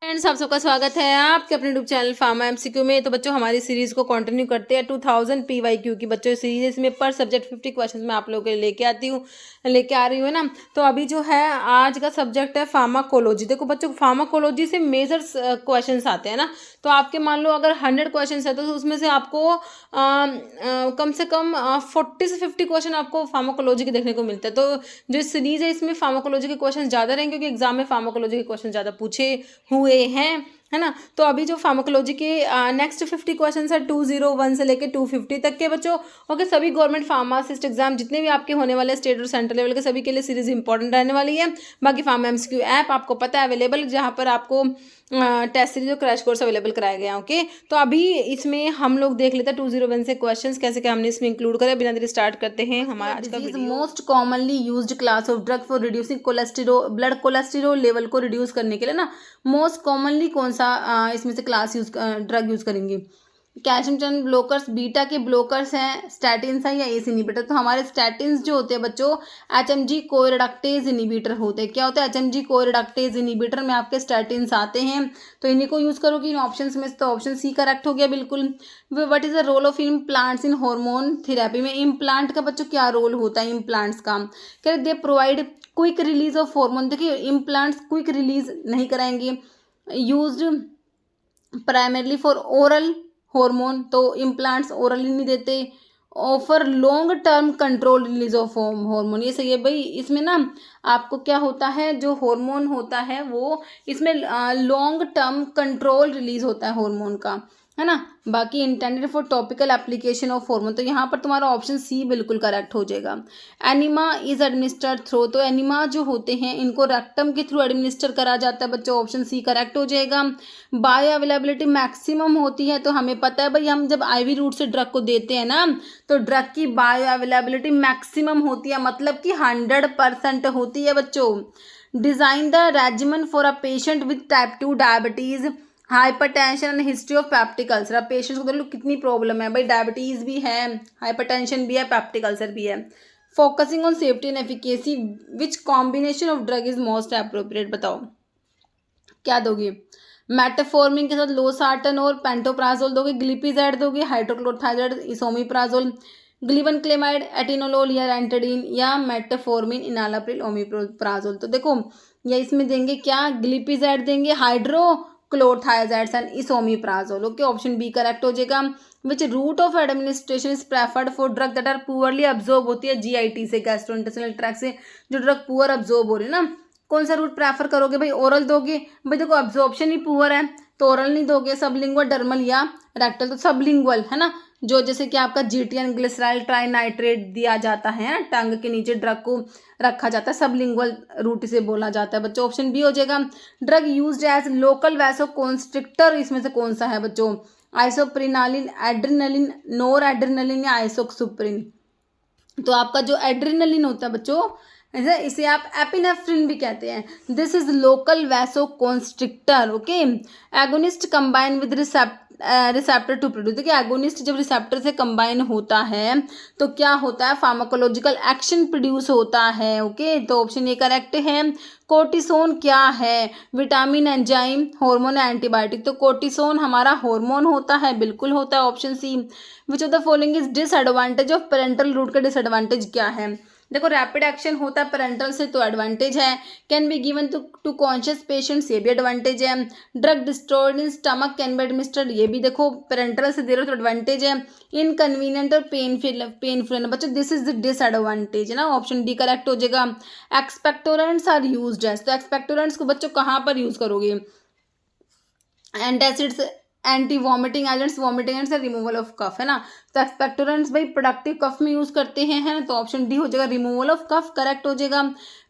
Friends, आप सबका स्वागत है आपके अपने यूट्यूब चैनल फार्मा एमसीक्यू में। तो बच्चों, हमारी सीरीज को कंटिन्यू करते हैं 2000 पीवाईक्यू की। बच्चों, सीरीज में पर सब्जेक्ट 50 क्वेश्चंस मैं आप लोगों के लिए लेके आ रही हूँ ना। तो अभी जो है आज का सब्जेक्ट है फार्माकोलॉजी। देखो बच्चों, फार्माकोलॉजी से मेजर क्वेश्चंस आते हैं ना। तो आपके मान लो अगर 100 क्वेश्चन है तो उसमें से आपको कम से कम 40 से 50 क्वेश्चन आपको फार्माकोलॉजी के देखने को मिलता है। तो जो सीरीज है इसमें फार्माकोलॉजी के क्वेश्चन ज़्यादा रहेंगे, क्योंकि एग्जाम में फार्माकोलॉजी के क्वेश्चन ज़्यादा पूछे हुए हैं, है ना। तो अभी जो फार्माकोलॉजी के नेक्स्ट 50 क्वेश्चन है 201 से लेके 250 तक के बच्चों। ओके, सभी गवर्नमेंट फार्मासिस्ट एग्जाम जितने भी आपके होने वाले स्टेट और सेंट्रल लेवल के सभी के लिए सीरीज इंपॉर्टेंट रहने वाली है। बाकी फार्मा एमसीक्यू ऐप आपको पता है अवेलेबल, जहाँ पर आपको टेस्ट सीरीज और क्रैश कोर्स अवेलेबल कराया गया। ओके, तो अभी इसमें हम लोग देख लेते हैं 201 से क्वेश्चंस कैसे क्या हमने इसमें इंक्लूड करे। बिना देरी स्टार्ट करते हैं हमारा आज का video. Most commonly used class of drug for reducing cholesterol, blood cholesterol level को रिड्यूस करने के लिए ना, मोस्ट कॉमनली कौन सा इसमें से क्लास ड्रग यूज करेंगे। कैल्शियम चैनल ब्लॉकर्स, बीटा के ब्लॉकर्स हैं, स्टैटिन्स हैं या एस इनिबिटर। तो हमारे स्टैटिन्स जो होते हैं बच्चों एचएमजी कोरिडक्टेज इनिबिटर होते हैं। क्या होता है एचएमजी कोरिडक्टेज इनिबिटर में आपके स्टैटिन्स आते हैं। तो इन्हीं को यूज करोगे इन ऑप्शंस में। तो ऑप्शन सी करेक्ट हो गया बिल्कुल। What is the role of implants in hormone therapy में। इम्प्लांट का बच्चों क्या रोल होता है इम्प्लांट्स का। कह दे provide quick release of hormone. देखिए इम्प्लांट्स क्विक रिलीज नहीं कराएंगे। Used primarily for oral hormone, तो इम्प्लांट्स ओरली नहीं देते। Offer long term control release of hormone, ये सही है भाई। इसमें ना आपको क्या होता है, जो हार्मोन होता है वो इसमें लॉन्ग टर्म कंट्रोल रिलीज होता है हार्मोन का, है ना। बाकी intended for topical application of hormone, तो यहाँ पर तुम्हारा ऑप्शन सी बिल्कुल करेक्ट हो जाएगा। एनिमा इज एडमिनिस्टर्ड थ्रू, तो एनिमा जो होते हैं इनको रेक्टम के थ्रू एडमिनिस्टर करा जाता है बच्चों, ऑप्शन सी करेक्ट हो जाएगा। बायो अवेलेबिलिटी मैक्सिमम होती है, तो हमें पता है भाई हम जब आईवी रूट से ड्रग को देते हैं ना, तो ड्रग की बायो अवेलेबिलिटी मैक्सिमम होती है, मतलब कि 100% होती है बच्चों। Design the regimen for a patient with type 2 diabetes, hypertension and history of peptic ulcer. अब पेशेंट्स को देख लो कितनी प्रॉब्लम है भाई, डायबिटीज भी है, हाइपरटेंशन भी है, पेप्टिक अल्सर भी है। Focusing on safety and efficacy, which combination of drug is most appropriate, बताओ क्या दोगे। मेटाफॉर्मिन के साथ लोसार्टन और पेंटोप्राजोल दोगे, ग्लिपिजाइड दोगे, हाइड्रोक्लोरोथाइजाइड, इसोमिप्राजोल, ग्लिबनक्लेमाइड, एटिनोलोल या रेंटाडीन, या मेटाफॉर्मिन, इनालाप्रिल, ओमिप्राजोल। तो देखो या इसमें देंगे क्या, ग्लिपिजाइड देंगे, hydrochlorothiazides and esomeprazole. Okay, option B correct हो जाएगा। Which route of administration is preferred for drug that are poorly absorb होती है जीआईटी से, गैस्ट्रोइंटेस्टाइनल ट्रैक्ट से जो ड्रग पुअर अब्जॉर्ब हो रही है ना, कौन सा रूट प्रेफर करोगे भाई, ओरल दोगे। भाई देखो अब्जॉर्प्शन ही पुअर है तो ओरल नहीं दोगे। सबलिंगुअल, डर्मल या रेक्टल, तो सबलिंगुअल है ना, जो जैसे कि आपका जीटीएन ग्लिसराइल ट्राइनाइट्रेट दिया जाता है ना, टंग के नीचे ड्रग को रखा जाता है, सबलिंगुअल रूट से बोला जाता है बच्चों, ऑप्शन बी हो जाएगा। Drug used as local vasoconstrictor, इसमें से कौन सा है बच्चों, आइसोप्रिनालिन, एड्रेनलिन, नोर एड्रेनलिन या आइसोक्सुप्रिन। तो आपका जो एड्रेनलिन होता है बच्चों, इसे आप एपिनेफ्रिन भी कहते हैं। This is local vasoconstrictor. Okay, agonist combine with receptor to produce. देखिए एगोनिस्ट जब रिसेप्टर से कंबाइन होता है तो क्या होता है, फार्माकोलॉजिकल एक्शन प्रोड्यूस होता है। ओके, तो ऑप्शन ए करेक्ट है। कोर्टिसोन क्या है, विटामिन, एंजाइम, हार्मोन, एंटीबायोटिक। तो कोर्टिसोन हमारा हार्मोन होता है, बिल्कुल होता है, option C. Which of the following is disadvantage of parental route का डिसएडवांटेज क्या है। देखो रैपिड एक्शन होता है पेरेंटल से तो एडवांटेज है। Can be given to conscious patients, ये भी एडवांटेज है। Drug destroyed in stomach can be administered, ये भी देखो पेरेंटल से दे रहे हो तो एडवांटेज है। इनकन्वीनियंट और पेनफुल बच्चों, दिस इज द डिसएडवांटेज है ना, ऑप्शन डी करेक्ट हो जाएगा। एक्सपेक्टोरेंट्स आर यूज्ड एज, तो एक्सपेक्टोरेंट्स को बच्चों कहाँ पर यूज करोगे, antacids, anti vomiting agents, vomiting agents, removal of cough, है ना। तो एक्सपेक्टोरेंट्स भाई प्रोडक्टिव कफ में यूज करते हैं, है ना, तो ऑप्शन डी हो जाएगा, रिमूवल ऑफ कफ करेक्ट हो जाएगा।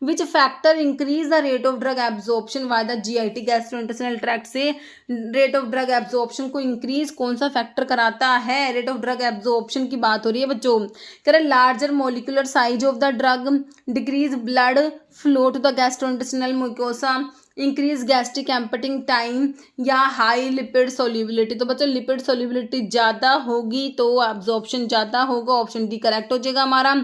Which factor increase the rate of drug absorption by the GIT, gastrointestinal tract से रेट ऑफ ड्रग एब्जॉर्प्शन को इंक्रीज कौन सा फैक्टर कराता है। रेट ऑफ ड्रग एब्जॉर्प्शन की बात हो रही है बच्चों। कह रहे larger molecular size of the drug, decrease blood flow to the gastrointestinal mucosa, increase gastric emptying time या हाई लिपिड सोल्यूबिलिटी। तो बच्चों लिपिड सोल्यूबिलिटी ज़्यादा होगी तो एब्जॉर्प्शन ज़्यादा होगा, ऑप्शन डी करेक्ट हो जाएगा हमारा।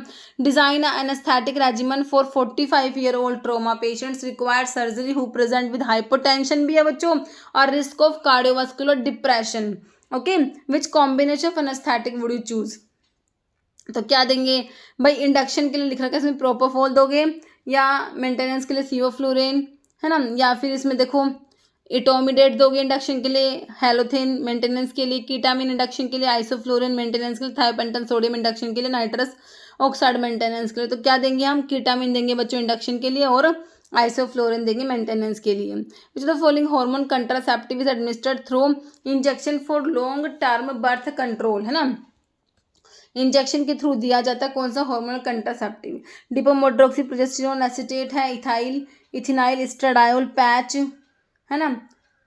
Design anaesthetic regimen for 45-year-old trauma patients required surgery who present with hypotension भी है बच्चों, और risk of cardiovascular depression. Okay, which combination of anaesthetic would you choose. तो क्या देंगे भाई, इंडक्शन के लिए लिख रखा है इसमें प्रोपोफॉल दोगे, या मेंटेनेंस के लिए सीवोफ्लोरेन, है ना, या फिर इसमें देखो इटोमिडेट दोगे इंडक्शन के लिए, हेलोथिन मेंटेनेंस के लिए, कीटामिन इंडक्शन के लिए, आइसोफ्लोरिन मेंटेनेंस के लिए, थायोपेंटन सोडियम इंडक्शन के लिए, नाइट्रस ऑक्साइड मेंटेनेंस के लिए। तो क्या देंगे हम, कीटामिन देंगे बच्चों इंडक्शन के लिए, और आइसोफ्लोरिन देंगे मेंटेनेंस के लिए। Which the following hormone contraceptive is administered through injection for long term birth control, है ना, इंजेक्शन के थ्रू दिया जाता है कौन सा हार्मोनल कंट्रासेप्टिव। डिपोमोड्रोक्सी प्रोजेस्टेरोन एसीटेट है, इथिनाइल एस्ट्राडायोल पैच, है ना।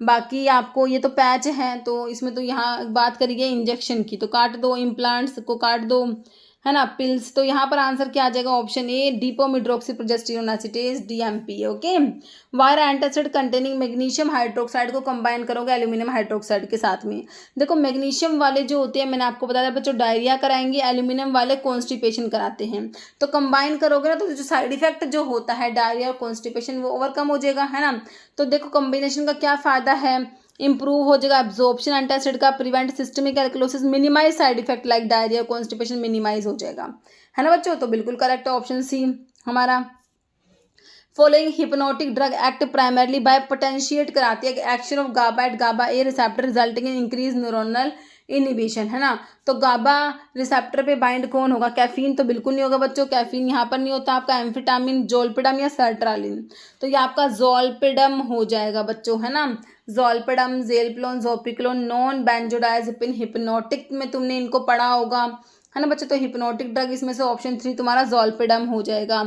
बाकी आपको ये तो पैच है, तो इसमें तो यहाँ बात करिए इंजेक्शन की, तो काट दो, इम्प्लांट्स को काट दो, है ना, पिल्स। तो यहाँ पर आंसर क्या आ जाएगा, option A depomedroxy progesterone acetate DMP. Okay, why are antacid containing magnesium hydroxide को कंबाइन करोगे एल्यूमिनियम हाइड्रोक्साइड के साथ में। देखो मैग्नीशियम वाले जो होते हैं, मैंने आपको बताया बच्चों डायरिया कराएंगे, एल्यूमिनियम वाले कॉन्स्टिपेशन कराते हैं। तो कंबाइन करोगे ना तो जो साइड इफेक्ट जो होता है डायरिया और कॉन्स्टिपेशन वो ओवरकम हो जाएगा, है ना। तो देखो कॉम्बिनेशन का क्या फायदा है, इंप्रूव हो जाएगा एब्जॉर्प्शन एंटासिड का, prevent systemic alkalosis, minimise side effect like diarrhoea constipation minimise हो जाएगा, है ना बच्चों। तो बिल्कुल करेक्ट है ऑप्शन सी हमारा। Following hypnotic drug act primarily by potentiate कराती है action of GABA at GABA A receptor resulting in increase neuronal inhibition, है ना। तो गाबा रिसेप्टर पे बाइंड कौन होगा, कैफीन तो बिल्कुल नहीं होगा बच्चों, कैफीन यहाँ पर नहीं होता आपका, एम्फिटामिन, जोल्पिडम या सर्ट्रालिन। तो ये आपका जोल्पिडम हो जाएगा बच्चों, है ना, जोल्पिडम, जेलप्लोन, जोपिक्लोन, नॉन बेंजोडाइजेपिन, हिप्नोटिक में तुमने इनको पढ़ा होगा, है ना बच्चों। तो हिप्नोटिक ड्रग इसमें से ऑप्शन 3 तुम्हारा जोल्पिडम हो जाएगा।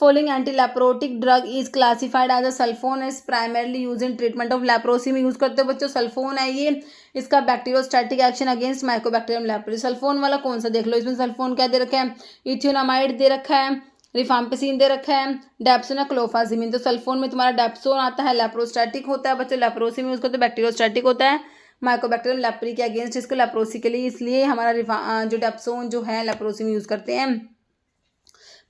Following anti leprotic drug is classified as a sulfone, is primarily use in treatment of leprosy में यूज करते हो बच्चों, सल्फोन है ये। इसका bacteriostatic action against mycobacterium leprosy. Sulfone वाला कौन सा देख लो, इसमें सल्फोन क्या दे रखा है, इथियोनामाइड दे रखा है, रिफाम्पिसिन दे रखा है, डेप्सोन, क्लोफाजिमिन। तो सल्फोन में तुम्हारा डेप्सोन आता है, लेप्रोस्टैटिक होता है बच्चों, लेप्रोसी में यूज करते हो, बैक्टीरियोस्टैटिक होता है माइकोबैक्टीरियम लेप्री के अगेंस्ट, इसको लेप्रोसी के लिए, इसलिए हमारा जो डेप्सोन जो है लेप्रोसी में यूज करते हैं।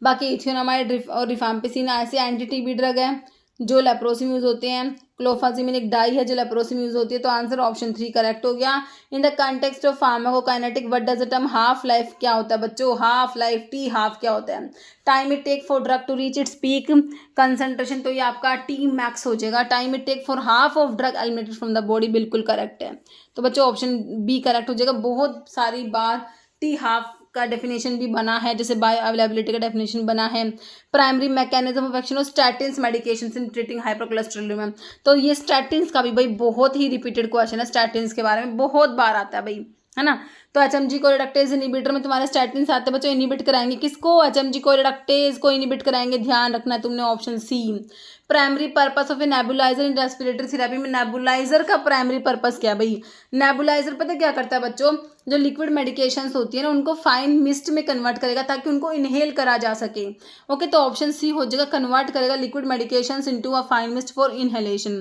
बाकी इथियोनामाइड और रिफाम्पिसिन ऐसे एंटी टीबी ड्रग है जो लेप्रोसी में यूज होते हैं। क्लोफाजिमिन एक डाई है जो लेप्रोसी में यूज होती है। तो आंसर ऑप्शन 3 करेक्ट हो गया। In the context of pharmacokinetic what does the term half life क्या होता है बच्चों, हाफ लाइफ टी हाफ क्या होता है, time it take for drug to reach its peak concentration. तो ये आपका टी मैक्स हो जाएगा, time it take for half of drug eliminated from the body, बिल्कुल करेक्ट है। तो बच्चों ऑप्शन बी करेक्ट हो जाएगा। बहुत सारी बार टी हाफ का डेफिनेशन भी बना है, जैसे बायो अवेलेबिलिटी का डेफिनेशन बना है। Primary mechanism of action of statins medications in treating hypercholesterolemia. तो ये स्टैटिन्स का भी भाई बहुत ही रिपीटेड क्वेश्चन है, स्टैटिन्स के बारे में बहुत बार आता है भाई, है ना। तो एचएमजी को रिडक्टेज इनिबिटर में तुम्हारे स्टैटिन्स आते हैं बच्चों, इनिबिट कराएंगे किसको, एचएमजी को रिडक्टेज को इनिबिट कराएंगे, ध्यान रखना है तुमने option C. Primary purpose of a nebuliser in respiratory therapy में नेबुलाइजर का प्राइमरी पर्पस क्या है भाई, नेबुलाइजर पता क्या करता है बच्चों, जो लिक्विड मेडिकेशंस होती है ना उनको फाइन मिस्ट में कन्वर्ट करेगा ताकि उनको इनहेल करा जा सके। ओके, तो ऑप्शन सी हो जाएगा, कन्वर्ट करेगा liquid medications into a fine mist for inhalation.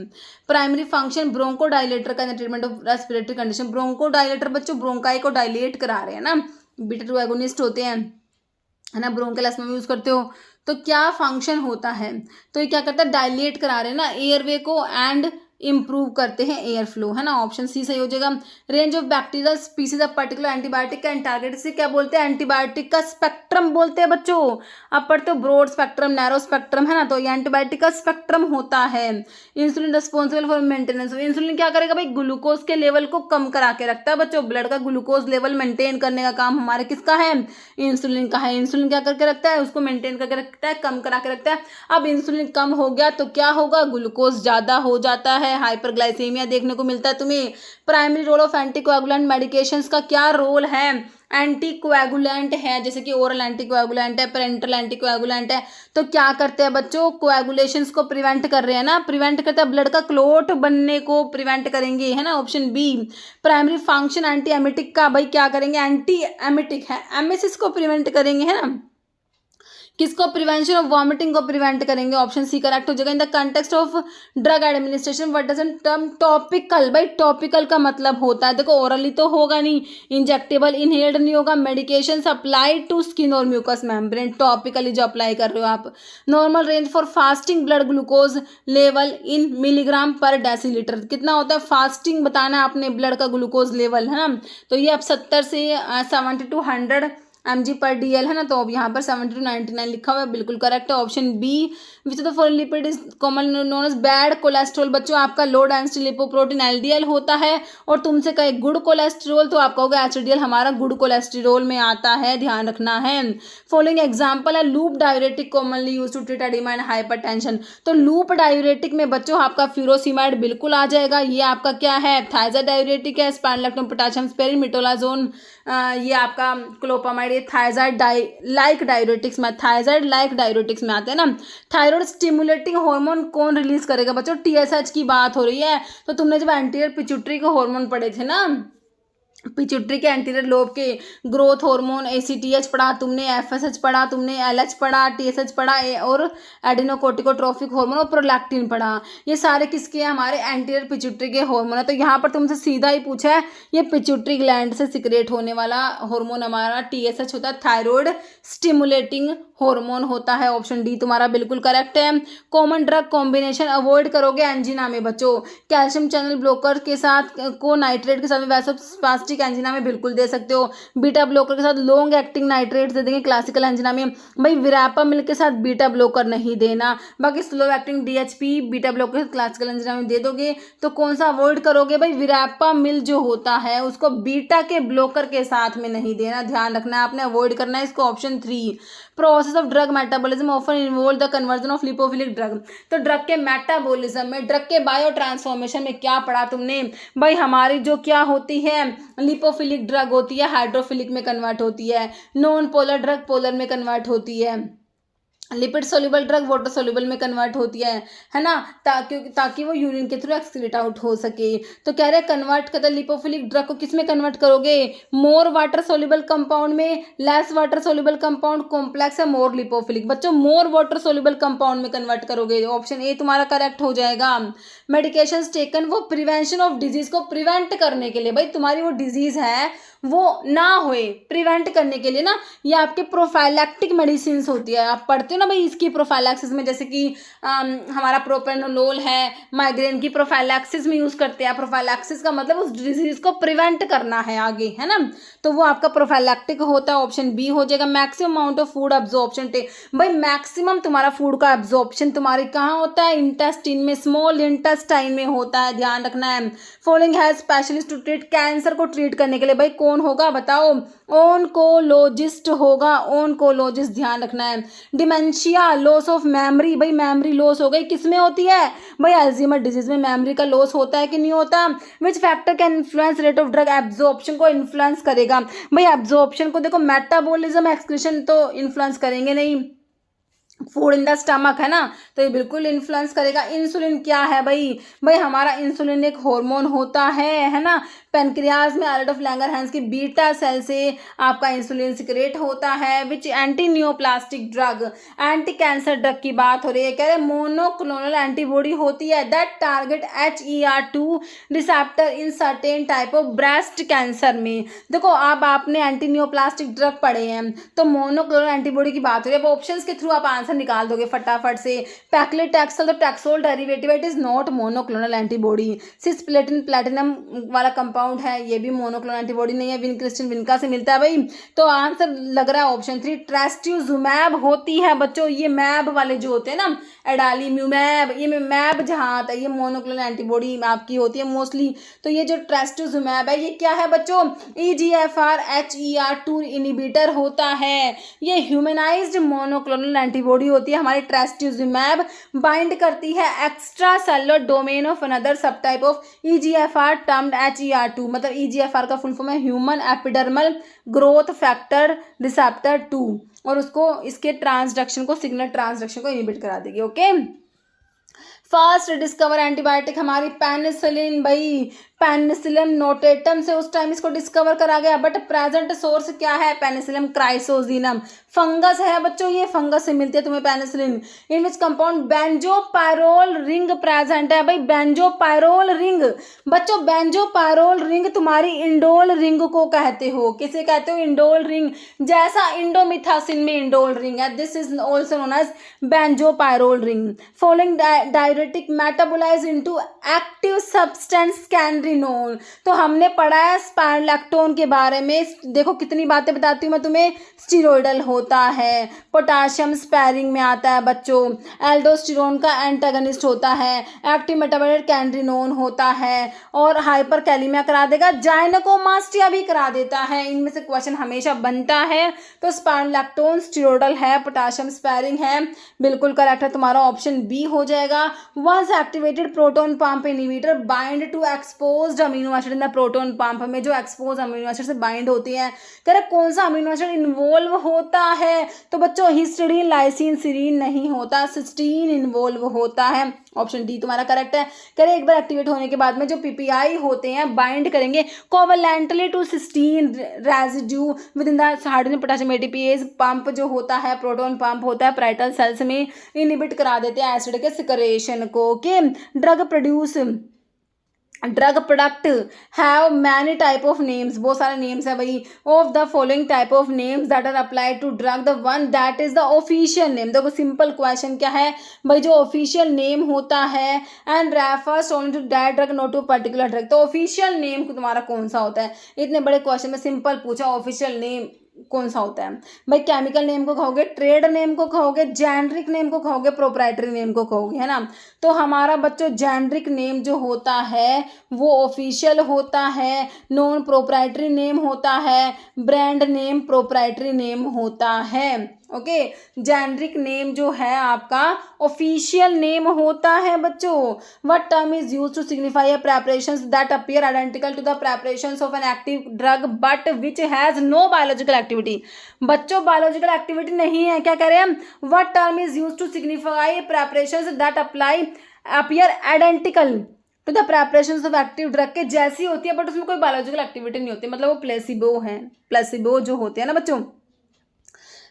Primary function broncho dilator का treatment of respiratory condition. Broncho dilator बच्चों ब्रोंकाई को डायलेट करा रहे हैं ना, बीटा 2 एगोनिस्ट होते हैं, है ना, ब्रोंकल अस्थमा में यूज करते हो। तो क्या फंक्शन होता है, तो ये क्या करता है, डायलेट करा रहे हैं ना एयरवे को एंड इंप्रूव करते हैं एयर फ्लो, है ना, ऑप्शन सी सही हो जाएगा। Range of bacterial species of particular antibiotic का टारगेट से क्या बोलते हैं, एंटीबायोटिक का स्पेक्ट्रम बोलते हैं बच्चों। अब पढ़ते हो ब्रॉड स्पेक्ट्रम, नैरो स्पेक्ट्रम, है ना, तो ये एंटीबायोटिक का स्पेक्ट्रम होता है। Insulin responsible for maintenance. Insulin क्या करेगा भाई, ग्लूकोज के लेवल को कम करा के रखता है बच्चों, ब्लड का ग्लूकोज लेवल मेंटेन करने का काम हमारे किसका है, इंसुलिन का है। इंसुलिन क्या करके रखता है, उसको मेंटेन करके रखता है, कम करा के रखता है। अब इंसुलिन कम हो गया तो क्या होगा, ग्लूकोज ज्यादा हो जाता है, हाइपरग्लाइसेमिया देखने को मिलता है तुम्हें। Primary role of anticoagulant medications का क्या रोल है, एंटीकोएगुलेंट है, जैसे कि ओरल एंटीकोएगुलेंट है, पेरेंटल एंटीकोएगुलेंट है। तो क्या करते हैं बच्चों, कोएगुलेशंस को प्रिवेंट कर रहे हैं ना, प्रिवेंट करते हैं, ब्लड का क्लोट बनने को प्रिवेंट करेंगे, है ना, option B. Primary function antiemetic का भाई क्या करेंगे, एंटी एमिटिक है, एमिसिस को प्रिवेंट करेंगे, है ना। किसको, प्रिवेंशन ऑफ वॉमिटिंग को प्रिवेंट करेंगे, ऑप्शन सी करेक्ट हो जाएगा। In the context of drug administration what does term topical, भाई टॉपिकल का मतलब होता है, देखो ओरली तो होगा नहीं, इंजेक्टेबल इनहेल्ड नहीं होगा, मेडिकेशन अप्लाई टू स्किन और म्यूकस मेम्ब्रेन, टॉपिकली जो अप्लाई कर रहे हो आप। Normal range for fasting blood glucose level in milligram पर डेसीलीटर, कितना होता है फास्टिंग बताना आपने ब्लड का ग्लूकोज लेवल, है ना, तो ये अब 70 से 70 to 100 mg पर DL है ना, तो अब यहाँ पर 70 to 99 लिखा हुआ है, बिल्कुल करेक्ट है option B. Which of the following lipid is common known as bad cholesterol, बच्चों आपका लो डेंसिटी लिपोप्रोटीन LDL होता है, और तुमसे कहे गुड कोलेस्ट्रॉल तो आप कहोगे HDL, हमारा गुड कोलेस्ट्रॉल में आता है, ध्यान रखना है। फॉलोइंग एग्जाम्पल है loop diuretic commonly use to treat oedema and hypertension, तो लूप डायूरेटिक में बच्चों आपका फ्यूरोसिमाइड बिल्कुल आ जाएगा, ये आपका क्या है थायजाइड डायूरेटिक है, स्पाइनोलेक्टोन पोटेशियम स्पेरिन मिटोलाजोन, ये आपका क्लोपामाइड, ये थायजाइड लाइक डायूरेटिक्स में, थायजाइड लाइक डायूरेटिक्स में आते हैं ना। थायराइड स्टिमुलेटिंग हार्मोन कौन रिलीज करेगा बच्चों, TSH की बात हो रही है, तो तुमने जब एंटीरियर पिट्यूटरी के हार्मोन पढ़े थे ना, पिट्यूटरी के एंटीरियर लोब के ग्रोथ हार्मोन ACTH पढ़ा तुमने, FSH पढ़ा तुमने, LH पढ़ा, TSH पढ़ा, और एडिनोकोर्टिकोट्रोफिक हार्मोन और प्रोलैक्टिन पढ़ा, ये सारे किसके हैं, हमारे एंटीरियर पिट्यूटरी के हार्मोन है। तो यहाँ पर तुमसे सीधा ही पूछा है, ये पिट्यूटरी ग्लैंड से सिक्रेट होने वाला हार्मोन हमारा TSH होता है, थायराइड स्टिमुलेटिंग हार्मोन होता है, ऑप्शन डी तुम्हारा बिल्कुल करेक्ट है। कॉमन ड्रग कॉम्बिनेशन अवॉइड करोगे एंजिना में बच्चों, कैल्शियम चैनल ब्लॉकर के साथ को नाइट्रेट के साथ वैसोस्पास्टिक एंजिना में बिल्कुल दे सकते हो, बीटा ब्लॉकर के साथ लॉन्ग एक्टिंग नाइट्रेट दे देंगे क्लासिकल एंजिना में, भाई विरापामिल के साथ बीटा ब्लॉकर नहीं देना, बाकी slow acting DHP beta blocker classical angina में दे दोगे, तो कौन सा अवॉइड करोगे भाई, विरापामिल जो होता है उसको बीटा के ब्लॉकर के साथ में नहीं देना, ध्यान रखना है आपने, अवॉइड करना है इसको, option 3। Process of drug metabolism often involve the conversion of lipophilic drug, तो ड्रग के मेटाबॉलिज्म में, ड्रग के बायो ट्रांसफॉर्मेशन में क्या पढ़ा तुमने भाई, हमारी जो क्या होती है लिपोफिलिक ड्रग होती है हाइड्रोफिलिक में कन्वर्ट होती है, नॉन पोलर ड्रग पोलर में कन्वर्ट होती है, lipid soluble drug water soluble में कन्वर्ट होती है ना, ताकि वो यूरिन के थ्रू एक्सक्रीट आउट हो सके। तो कह रहे हैं कन्वर्ट करते लिपोफिलिक ड्रग को किस में कन्वर्ट करोगे, मोर वाटर सोल्यूबल कंपाउंड में, less water soluble compound complex है मोर लिपोफिलिक, बच्चों मोर वाटर सोल्यूबल कंपाउंड में कन्वर्ट करोगे, ऑप्शन ए तुम्हारा करेक्ट हो जाएगा। मेडिकेशन टेकन वो प्रिवेंशन ऑफ डिजीज को प्रिवेंट करने के लिए, भाई तुम्हारी वो डिजीज है वो ना होए प्रिवेंट करने के लिए ना, ये आपके प्रोफाइलैक्टिक मेडिसिन होती है, आप पढ़ते हो ना भाई इसकी प्रोफाइलैक्सिस में, जैसे कि हमारा प्रोपेनोलोल है, माइग्रेन की प्रोफाइलैक्सिस में यूज़ करते हैं, प्रोफाइलैक्सिस का मतलब उस डिजीज को प्रिवेंट करना है आगे, है ना, तो वो आपका प्रोफाइलैक्टिक होता है, ऑप्शन बी हो जाएगा। Maximum amount of food absorption भाई मैक्सिमम तुम्हारा फूड का एब्जॉर्प्शन तुम्हारे कहाँ होता है, इंटेस्टाइन में, स्मॉल इंटेस्टाइन में होता है, ध्यान रखना है। फॉलोइंग है स्पेशलिस्ट टू ट्रीट कैंसर को ट्रीट करने के लिए, भाई कौन होगा बताओ, ओनकोलॉजिस्ट होगा, ओनकोलॉजिस्ट, ध्यान रखना है। डिमेंशिया, लॉस ऑफ मेमोरी, भाई मेमोरी लॉस हो गई किस में होती है भाई, अल्जीमर डिजीज में मेमोरी का लॉस होता है कि नहीं होता। Which factor can influence rate of drug absorption को इन्फ्लुएंस करेगा, भाई एब्जॉर्प्शन को देखो मेटाबॉलिज्म एक्सक्रीशन तो इन्फ्लुएंस करेंगे नहीं, फूड इन द स्टमक है ना, तो ये बिल्कुल इन्फ्लुएंस करेगा। इंसुलिन क्या है भाई, भाई हमारा इंसुलिन एक हार्मोन होता है ना, पेनक्रियाज में आर्डर ऑफ लैंगरहैंस की बीटा सेल से आपका इंसुलिन सिक्रेट होता है। Which anti neoplastic drug, anti cancer drug की बात हो रही है, कह रहे मोनोक्लोनल एंटीबॉडी होती है that target HER2 receptor in certain type of breast cancer में। देखो अब आपने एंटी न्यूप्लास्टिक ड्रग पढ़े हैं तो मोनोक्लोनल एंटीबॉडी की बात हो रही है, अब ऑप्शंस के थ्रू आप आंसर निकाल दोगे फटाफट से। पैक्लेटैक्सल, तो taxol derivative, it is not monoclonal antibody. Cisplatin platinum वाला कंपाउंड है, ये भी मोनोक्लोनल एंटीबॉडी नहीं है, विनक्रिस्टिन विनका से मिलता है भाई, तो आंसर लग रहा है ऑप्शन 3 ट्रेस्ट्यूजुमैब होती है बच्चों। ये मैब वाले जो होते हैं ना, एडालीम्यूमैब, ये मैब जहाँ आता है ये मोनोक्लोनल एंटीबॉडी आपकी होती है मोस्टली। तो ये जो ट्रेस्ट्यूजुमैब है ये क्या है बच्चों, EGFR HER2 इनिबिटर होता है, ये ह्यूमनाइज्ड मोनोक्लोनल एंटीबॉडी होती है हमारी ट्रेस्ट्यूजुमैब, बाइंड करती है extra cellular domain of another sub type of EGFR termed HER2, मतलब EGFR का फुल फॉर्म है human epidermal growth factor receptor 2, और उसको इसके ट्रांसडक्शन को, सिग्नल ट्रांसडक्शन को इनिबिट करा देगी। ओके, फर्स्ट डिस्कवर एंटीबायोटिक हमारी पेनिसिलिन, भाई पेनिसिलियम नोटेटम से उस टाइम इसको डिस्कवर करा गया, बट प्रेजेंट सोर्स क्या है, पेनिसिलियम क्राइसोजीनम, फंगस है बच्चों, ये फंगस से मिलती है तुम्हें penicillin. In which compound benzopyrrole ring present है भाई, बेंजोपायरोल रिंग बच्चों, बेंजोपायरोल रिंग तुम्हारी इंडोल रिंग को कहते हो, किसे कहते हो, इंडोल रिंग, जैसा इंडोमिथासिन में इंडोल रिंग है, this is also known as benzopyrrole ring. Following diuretic metabolize into active substance canrenone, तो हमने पढ़ा है स्पाइरोलैक्टोन के बारे में, देखो कितनी बातें बताती हूँ मैं तुम्हें, स्टीरोइडल होता है, पोटाशियम स्पैरिंग में आता है बच्चों, एल्डोस्टेरोन का एंटागनिस्ट होता है, एक्टिव मेटाबोलाइट कैनरिनोन होता है, और हाइपर कैलिमिया करा देगा, जाइनेकोमास्टिया भी करा देता है। इनमें से क्वेश्चन हमेशा बनता है, तो स्पाइरोलैक्टोन स्टीरोइडल है, पोटाशियम स्पैरिंग है, बिल्कुल करेक्ट है तुम्हारा ऑप्शन बी हो जाएगा। Once activated proton pump inhibitor bind to exposed amino acid in the proton pump में जो एक्सपोज अमीनो एसिड से बाइंड होती है, करेक्ट, कौन सा अमीनो एसिड इन्वॉल्व होता है, तो बच्चों हिस्टीडीन लाइसिन सीरीन नहीं होता, सिस्टीन इन्वॉल्व होता है, ऑप्शन डी तुम्हारा करेक्ट है। करें एक बार एक्टिवेट होने के बाद में जो पीपीआई होते हैं बाइंड करेंगे covalently to cysteine residue within the hydrogen potassium ATPase pump जो होता है, प्रोटॉन पंप होता है पैराइटल सेल्स में, इनहिबिट करा देते हैं एसिड के सिक्रेशन को। Okay, drug product have many type of names, बहुत सारे नेम्स है भाई, of the following type of names that are applied to drug, the one that is the official name, देखो सिंपल क्वेश्चन क्या है भाई, जो ऑफिशियल नेम होता है and refers only to that drug not to particular drug, तो official name तुम्हारा कौन सा होता है, इतने बड़े क्वेश्चन में सिंपल पूछा ऑफिशियल नेम कौन सा होता है भाई, केमिकल नेम को कहोगे, ट्रेड नेम को कहोगे, जेनरिक नेम को कहोगे, प्रोप्राइटरी नेम को कहोगे, है ना। तो हमारा बच्चों जेनरिक नेम जो होता है वो ऑफिशियल होता है, नॉन प्रोप्राइटरी नेम होता है, ब्रांड नेम प्रोप्राइटरी नेम होता है। ओके, जेनरिक नेम जो है आपका ऑफिशियल नेम होता है बच्चों। What term is used to signify a preparations that appear identical to the preparations of an active drug but which has no biological activity, बच्चों biological activity नहीं है, क्या कह रहे हैं हम, what term is used to signify preparations that appear identical to the preparations of active drug के जैसी होती है बट उसमें कोई बायोलॉजिकल एक्टिविटी नहीं होती, मतलब वो प्लेसिबो है, प्लेसिबो जो होते हैं ना बच्चों,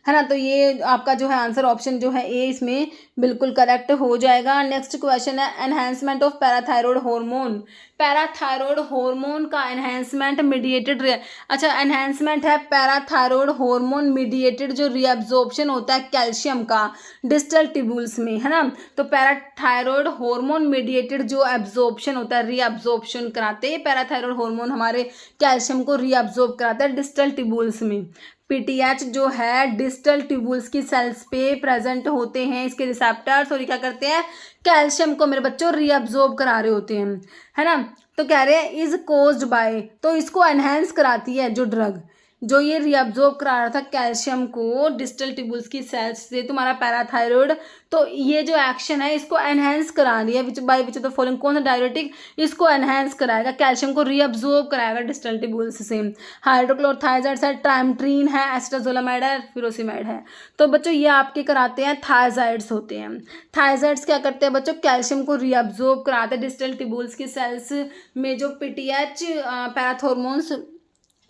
है ना। तो ये आपका जो है आंसर ऑप्शन जो है ए इसमें बिल्कुल करेक्ट हो जाएगा। नेक्स्ट क्वेश्चन है enhancement of parathyroid hormone, parathyroid hormone का एनहांसमेंट मीडिएटेड, अच्छा एनहांसमेंट है पैराथायरॉयड हार्मोन मीडिएटेड जो रीअब्जॉर्प्शन होता है कैल्शियम का डिस्टल ट्यूब्यूल्स में, है ना। तो पैराथायरॉयड हार्मोन मीडिएटेड जो एब्जॉर्प्शन होता है, रीअब्जॉर्प्शन कराते हैं पैराथायरॉयड हार्मोन हमारे कैल्शियम को रीअब्जॉर्ब कराता है डिस्टल ट्यूब्यूल्स में। पीटीएच जो है डिस्टल ट्यूब्यूल्स की सेल्स पे प्रेजेंट होते हैं इसके रिसेप्टर्स, और ये क्या करते हैं कैल्शियम को मेरे बच्चों रीअब्जॉर्ब करा रहे होते हैं, है ना। तो कह रहे हैं इज कोज्ड बाय, तो इसको एनहेंस कराती है जो ड्रग, जो ये रीअब्जॉर्ब करा रहा था कैल्शियम को डिस्टल ट्यूब्यूल्स की सेल्स से तुम्हारा पैराथायरॉयड, तो ये जो एक्शन है इसको एनहेंस करा रही है विच by which of the following, कौन सा डायरेटिक इसको एनहेंस कराएगा, कैल्शियम को रीअब्जॉर्ब कराएगा डिस्टल ट्यूब्यूल्स से। हाइड्रोक्लोरथायजाइड्स है, ट्राइमट्रीन है, एस्ट्राजोलामाइड है, फिरोसिमाइड है। तो बच्चों ये आपके कराते हैं थायजाइड्स होते हैं। थायजाइड्स क्या करते हैं बच्चों, कैल्शियम को रीअब्जॉर्ब कराते हैं डिस्टल ट्यूब्यूल्स की सेल्स में। जो पीटीएच पैराथॉर्मोन्स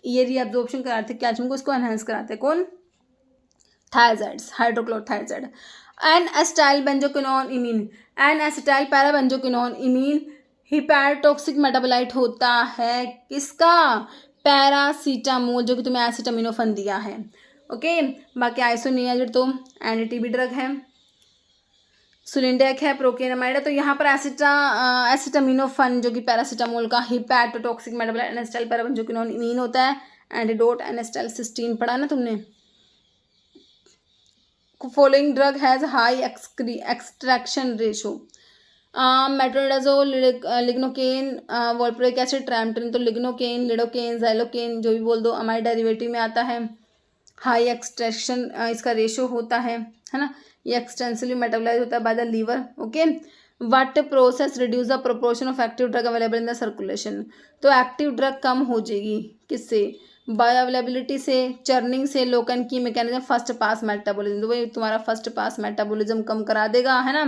ये रीअब्जॉर्प्शन कराते हैं कैल्शियम को, इसको एनहांस कराते हैं कौन, thiazides, hydrochlorothiazide. N acetyl benzoquinone imine, N acetyl parabenzoquinone imine hepatotoxic metabolite होता है किसका, पैरासीटामोल, जो कि तुम्हें एसिटामिनोफेन दिया है। ओके, बाकी आइसोनियाजिड तो एंटी-टीबी ड्रग है, सुलिंडेक है, प्रोकेनामाइड है। तो यहाँ पर एसिटामिनोफेन जो कि पैरासीटामोल का हिपैटोटॉक्सिक मेटाबोलाइट एनेस्टाइल पैराबेंजोक्विनोन इमीन होता है। एंटीडोट एनेस्टाइल सिस्टीन पढ़ा ना तुमने। Following drug has high extraction ratio, metronidazole, lignocaine, valproic acid, triamterene. तो लिग्नोकेन, लिडोकेन, ज़ाइलोकेन जो भी बोल दो अमाइड डेरिवेटिव में आता है। हाई एक्सट्रैक्शन इसका रेशो होता है ना। ये एक्सटेंसिवली मेटाबोलाइज होता है by the liver. Okay, what process reduce the proportion of active drug available in the circulation, तो एक्टिव ड्रग कम हो जाएगी किससे, बायो अवेलेबिलिटी से, चर्निंग से, लोकन की मैकेनिज्म, फर्स्ट पास मेटाबॉलिज्म। तो वही तुम्हारा फर्स्ट पास मेटाबॉलिज्म कम करा देगा, है ना।